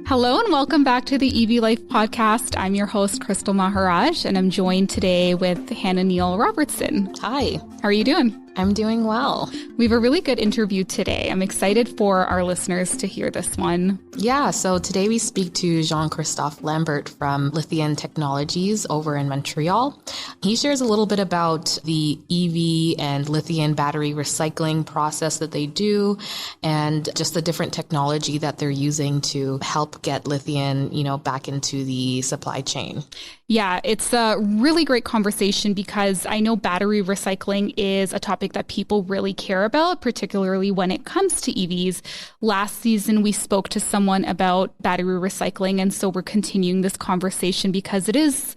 Hello and welcome back to the EV Life podcast. I'm your host, Crystal Maharaj, and I'm joined today with Hannah Neal Robertson. Hi. How are you doing? I'm doing well. We have a really good interview today. I'm excited for our listeners to hear this one. Yeah, so today we speak to Jean-Christophe Lambert from Lithion Technologies over in Montreal. He shares a little bit about the EV and lithium battery recycling process that they do and just the different technology that they're using to help get lithium, back into the supply chain. Yeah, it's a really great conversation because I know battery recycling is a topic that people really care about, particularly when it comes to EVs. Last season, we spoke to someone about battery recycling, and so we're continuing this conversation because it is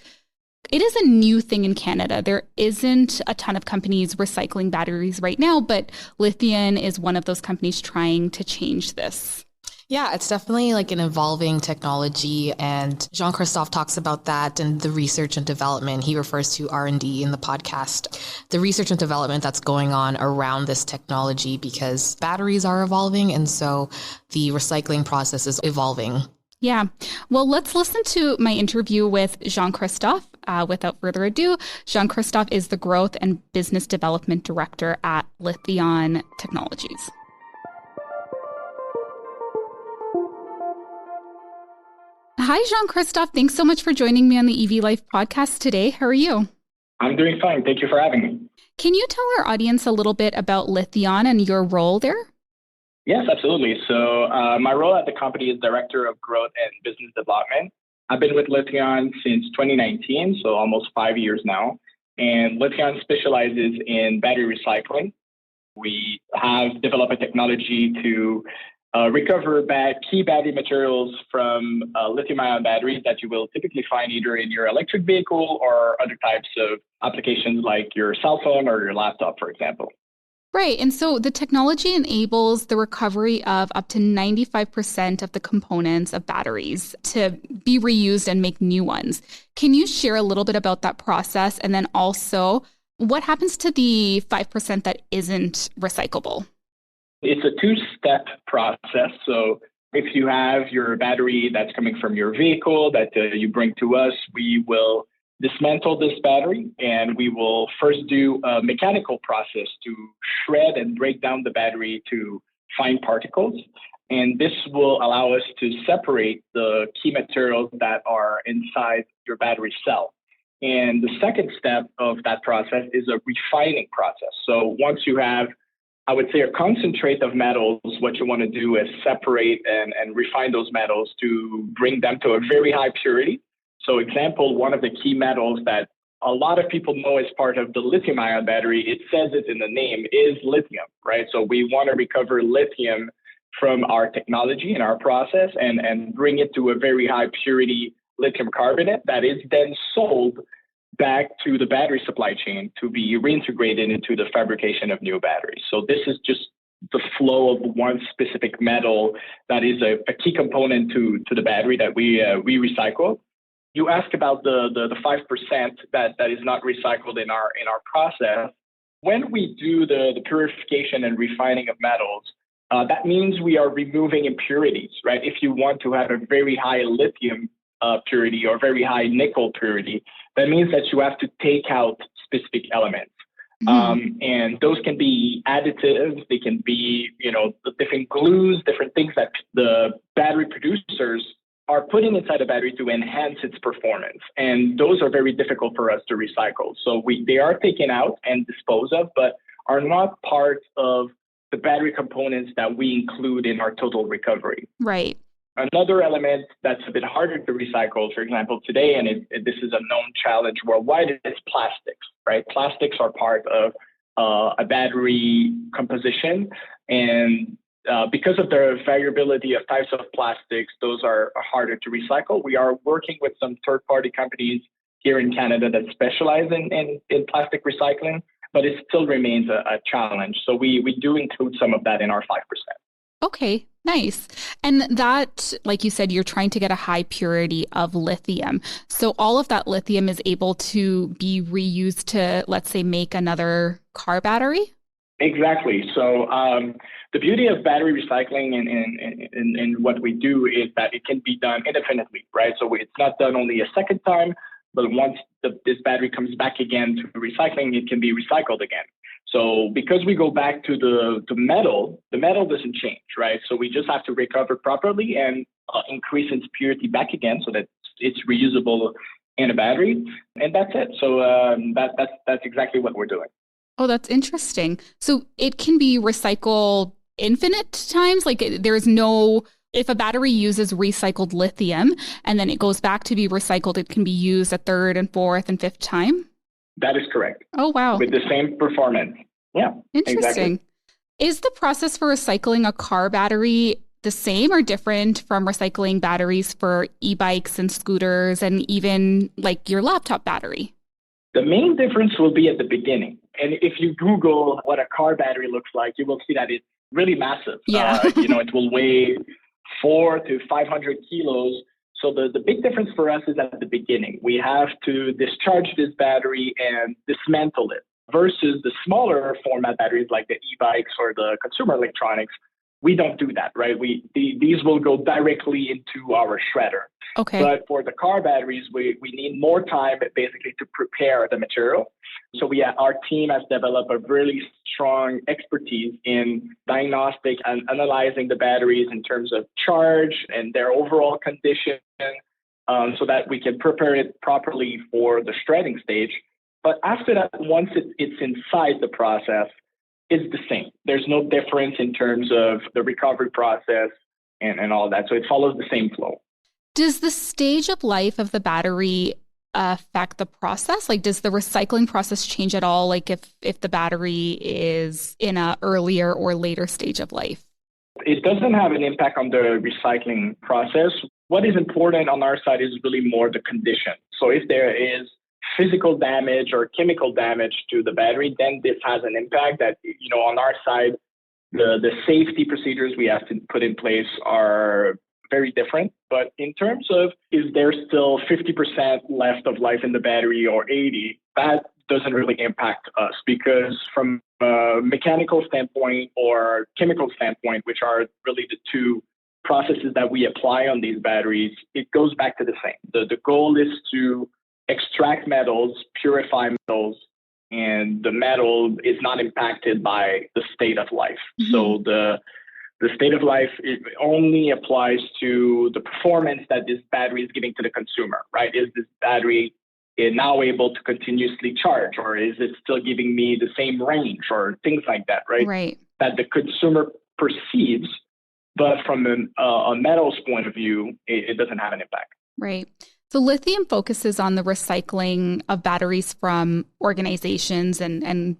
a new thing in Canada. There isn't a ton of companies recycling batteries right now, but Lithion is one of those companies trying to change this. Yeah, it's definitely like an evolving technology, and Jean-Christophe talks about that and the research and development. He refers to R&D in the podcast, the research and development that's going on around this technology because batteries are evolving, and so the recycling process is evolving. Yeah. Well, let's listen to my interview with Jean-Christophe. Without further ado, Jean-Christophe is the Growth and Business Development Director at Lithion Technologies. Hi, Jean-Christophe. Thanks so much for joining me on the EV Life podcast today. How are you? I'm doing fine. Thank you for having me. Can you tell our audience a little bit about Lithion and your role there? Yes, absolutely. So my role at the company is Director of Growth and Business Development. I've been with Lithion since 2019, so almost 5 years now. And Lithion specializes in battery recycling. We have developed a technology to recover key battery materials from lithium-ion batteries that you will typically find either in your electric vehicle or other types of applications like your cell phone or your laptop, for example. Right. And so the technology enables the recovery of up to 95% of the components of batteries to be reused and make new ones. Can you share a little bit about that process? And then also, what happens to the 5% that isn't recyclable? It's a two-step process. So if you have your battery that's coming from your vehicle that you bring to us, we will dismantle this battery and we will first do a mechanical process to shred and break down the battery to fine particles. And this will allow us to separate the key materials that are inside your battery cell. And the second step of that process is a refining process. So once you have, I would say, a concentrate of metals, what you want to do is separate and refine those metals to bring them to a very high purity. So example, one of the key metals that a lot of people know as part of the lithium-ion battery, it says it in the name, is lithium, right? So we want to recover lithium from our technology and our process and bring it to a very high purity lithium carbonate that is then sold back to the battery supply chain to be reintegrated into the fabrication of new batteries. So this is just the flow of one specific metal that is a key component to the battery that we recycle. You asked about the 5% that is not recycled in our process. When we do the purification and refining of metals, that means we are removing impurities, right? If you want to have a very high lithium purity or very high nickel purity, that means that you have to take out specific elements. And those can be additives, they can be, the different glues, different things that the battery producers are putting inside a battery to enhance its performance. And those are very difficult for us to recycle. So they are taken out and disposed of, but are not part of the battery components that we include in our total recovery. Right. Another element that's a bit harder to recycle, for example, today, and this is a known challenge worldwide, is plastics, right? Plastics are part of a battery composition, and because of the variability of types of plastics, those are harder to recycle. We are working with some third-party companies here in Canada that specialize in plastic recycling, but it still remains a challenge. So we do include some of that in our 5%. Okay, nice. And that, like you said, you're trying to get a high purity of lithium. So all of that lithium is able to be reused to, let's say, make another car battery? Exactly. So the beauty of battery recycling and what we do is that it can be done indefinitely, right? So it's not done only a second time, but once this battery comes back again to recycling, it can be recycled again. So because we go back to the metal doesn't change, right? So we just have to recover properly and increase its purity back again so that it's reusable in a battery, and that's it. So that's exactly what we're doing. Oh, that's interesting. So it can be recycled infinite times? Like there's no, if a battery uses recycled lithium and then it goes back to be recycled, it can be used a third and fourth and fifth time? That is correct. Oh, wow. With the same performance. Yeah. Interesting. Exactly. Is the process for recycling a car battery the same or different from recycling batteries for e-bikes and scooters and even like your laptop battery? The main difference will be at the beginning. And if you Google what a car battery looks like, you will see that it's really massive. Yeah. It will weigh 400 to 500 kilos. So the big difference for us is at the beginning. We have to discharge this battery and dismantle it versus the smaller format batteries like the e-bikes or the consumer electronics. We don't do that, right? These will go directly into our shredder. Okay. But for the car batteries, we need more time basically to prepare the material. So our team has developed a really strong expertise in diagnostic and analyzing the batteries in terms of charge and their overall condition so that we can prepare it properly for the shredding stage. But after that, once it's inside the process, it's the same. There's no difference in terms of the recovery process and all that. So it follows the same flow. Does the stage of life of the battery affect the process? Like, does the recycling process change at all? Like if the battery is in a earlier or later stage of life? It doesn't have an impact on the recycling process. What is important on our side is really more the condition. So if there is physical damage or chemical damage to the battery, then this has an impact that, on our side, the safety procedures we have to put in place are very different. But in terms of, is there still 50% left of life in the battery or 80, that doesn't really impact us because from a mechanical standpoint or chemical standpoint, which are really the two processes that we apply on these batteries, it goes back to the same. The goal is to extract metals, purify metals, and the metal is not impacted by the state of life. Mm-hmm. So the state of life, it only applies to the performance that this battery is giving to the consumer, right? Is this battery now able to continuously charge, or is it still giving me the same range or things like that, right? Right. That the consumer perceives, but from a metals point of view, it doesn't have an impact. Right. So lithium focuses on the recycling of batteries from organizations and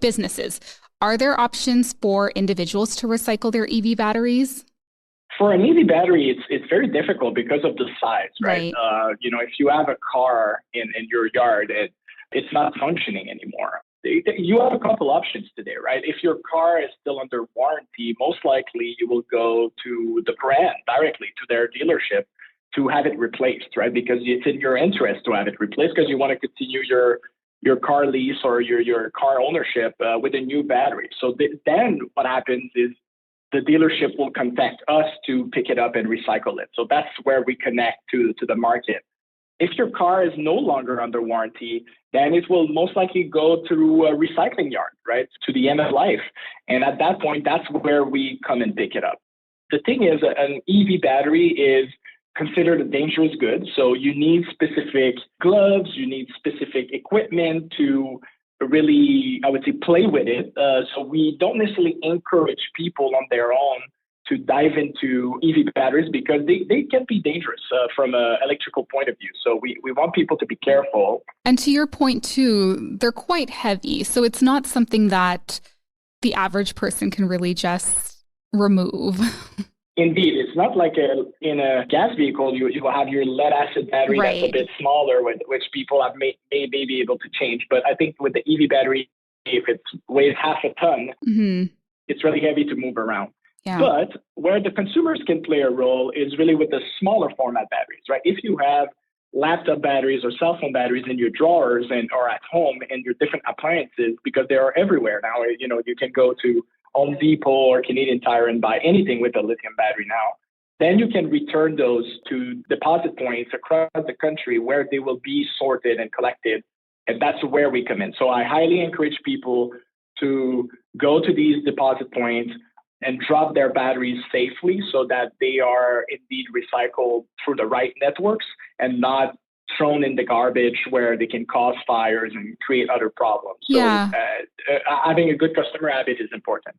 businesses. Are there options for individuals to recycle their EV batteries? For an EV battery, it's very difficult because of the size, right? If you have a car in your yard, it's not functioning anymore. You have a couple options today, right? If your car is still under warranty, most likely you will go to the brand directly to their dealership to have it replaced, right? Because it's in your interest to have it replaced because you want to continue your car lease or your car ownership with a new battery. So then what happens is the dealership will contact us to pick it up and recycle it. So that's where we connect to the market. If your car is no longer under warranty, then it will most likely go through a recycling yard, right? To the end of life. And at that point, that's where we come and pick it up. The thing is, an EV battery is considered a dangerous good. So you need specific gloves, you need specific equipment to really, I would say, play with it. So we don't necessarily encourage people on their own to dive into EV batteries because they can be dangerous from an electrical point of view. So we want people to be careful. And to your point too, they're quite heavy. So it's not something that the average person can really just remove. Indeed, it's not like in a gas vehicle, you will have your lead acid battery right. That's a bit smaller, which people may be able to change. But I think with the EV battery, if it weighs half a ton, mm-hmm. It's really heavy to move around. Yeah. But where the consumers can play a role is really with the smaller format batteries, right? If you have laptop batteries or cell phone batteries in your drawers or at home and your different appliances, because they are everywhere now. You can go to Home Depot or Canadian Tire and buy anything with a lithium battery now. Then you can return those to deposit points across the country where they will be sorted and collected. And that's where we come in. So I highly encourage people to go to these deposit points and drop their batteries safely so that they are indeed recycled through the right networks and not thrown in the garbage where they can cause fires and create other problems. So having a good customer habit is important.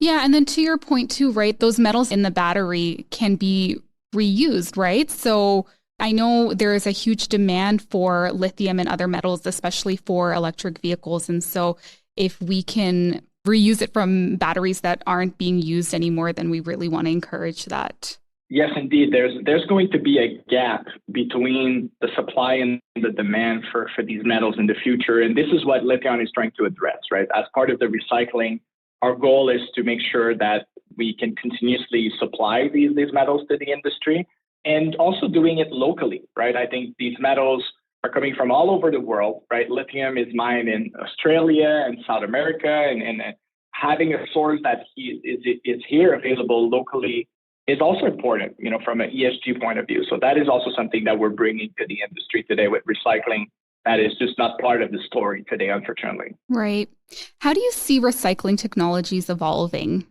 Yeah. And then to your point too, right? Those metals in the battery can be reused, right? So I know there is a huge demand for lithium and other metals, especially for electric vehicles. And so if we can reuse it from batteries that aren't being used anymore, then we really want to encourage that. Yes, indeed. There's going to be a gap between the supply and the demand for these metals in the future. And this is what Lithion is trying to address, right? As part of the recycling, our goal is to make sure that we can continuously supply these metals to the industry and also doing it locally, right? I think these metals are coming from all over the world, right? Lithium is mined in Australia and South America, and having a source that is here available locally is also important, from an ESG point of view. So that is also something that we're bringing to the industry today with recycling. That is just not part of the story today, unfortunately. Right. How do you see recycling technologies evolving?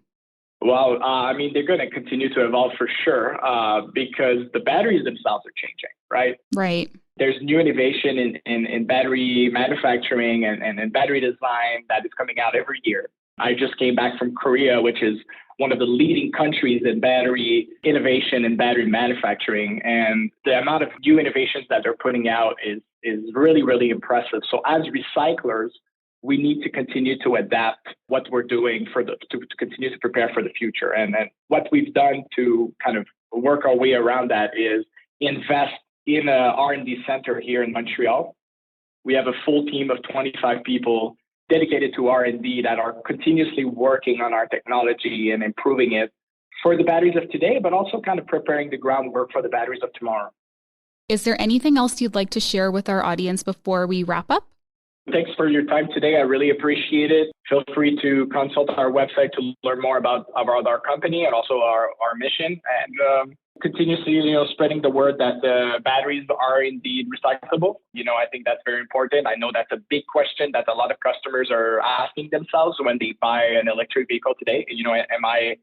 Well, they're going to continue to evolve for sure, because the batteries themselves are changing, right? Right. There's new innovation in battery manufacturing and battery design that is coming out every year. I just came back from Korea, which is one of the leading countries in battery innovation and battery manufacturing. And the amount of new innovations that they're putting out is really, really impressive. So as recyclers, we need to continue to adapt what we're doing to continue to prepare for the future. And what we've done to kind of work our way around that is invest in a R&D center here in Montreal. We have a full team of 25 people dedicated to R&D that are continuously working on our technology and improving it for the batteries of today, but also kind of preparing the groundwork for the batteries of tomorrow. Is there anything else you'd like to share with our audience before we wrap up? Thanks for your time today. I really appreciate it. Feel free to consult our website to learn more about our company and also our mission, and continuously, spreading the word that batteries are indeed recyclable. I think that's very important. I know that's a big question that a lot of customers are asking themselves when they buy an electric vehicle today. Am I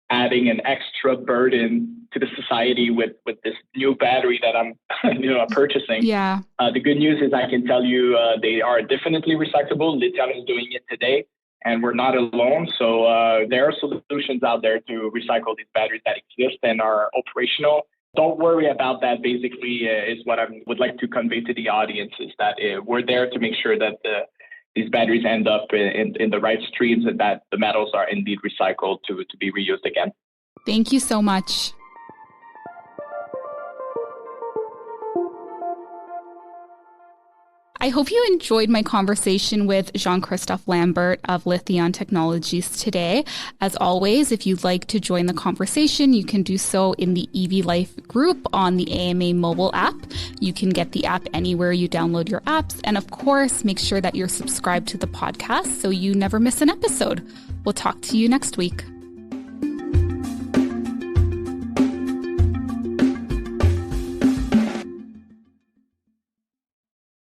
adding an extra burden to the society with this new battery that I'm purchasing? Yeah. The good news is I can tell you they are definitely recyclable. Lithion is doing it today, and we're not alone. So there are solutions out there to recycle these batteries that exist and are operational. Don't worry about that, basically, is what I would like to convey to the audience, is that we're there to make sure that these batteries end up in the right streams and that the metals are indeed recycled to be reused again. Thank you so much. I hope you enjoyed my conversation with Jean-Christophe Lambert of Lithion Technologies today. As always, if you'd like to join the conversation, you can do so in the EV Life group on the AMA mobile app. You can get the app anywhere you download your apps. And of course, make sure that you're subscribed to the podcast so you never miss an episode. We'll talk to you next week.